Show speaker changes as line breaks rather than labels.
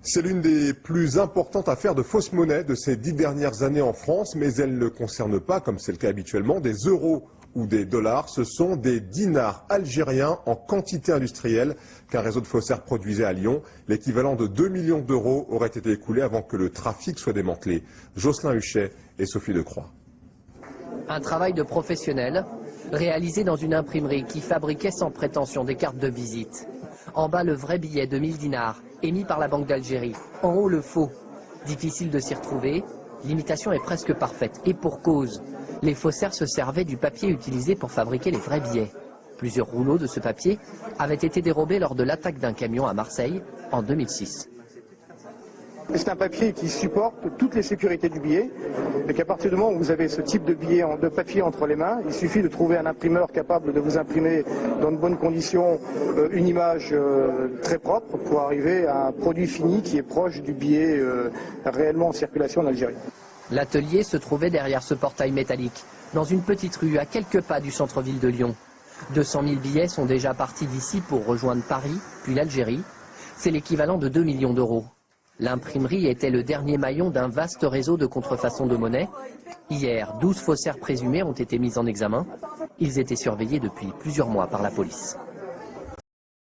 C'est l'une des plus importantes affaires de fausse monnaie de ces 10 dernières années en France, mais elle ne concerne pas, comme c'est le cas habituellement, des euros ou des dollars. Ce sont des dinars algériens en quantité industrielle qu'un réseau de faussaires produisait à Lyon. L'équivalent de 2 millions d'euros aurait été écoulé avant que le trafic soit démantelé. Jocelyn Huchet et Sophie Decroix.
Un travail de professionnel réalisé dans une imprimerie qui fabriquait sans prétention des cartes de visite. En bas, le vrai billet de 1000 dinars, émis par la Banque d'Algérie. En haut, le faux. Difficile de s'y retrouver, l'imitation est presque parfaite. Et pour cause, les faussaires se servaient du papier utilisé pour fabriquer les vrais billets. Plusieurs rouleaux de ce papier avaient été dérobés lors de l'attaque d'un camion à Marseille en 2006.
C'est un papier qui supporte toutes les sécurités du billet, et qu'à partir du moment où vous avez ce type de billet, de papier entre les mains, il suffit de trouver un imprimeur capable de vous imprimer dans de bonnes conditions une image très propre pour arriver à un produit fini qui est proche du billet réellement en circulation en Algérie. L'atelier se trouvait derrière ce portail métallique, dans une petite rue à quelques pas du centre-ville de Lyon. 200 000 billets sont déjà partis d'ici pour rejoindre Paris, puis l'Algérie. C'est l'équivalent de 2 millions d'euros. L'imprimerie était le dernier maillon d'un vaste réseau de contrefaçon de monnaie. Hier, 12 faussaires présumés ont été mis en examen. Ils étaient surveillés depuis plusieurs mois par la police.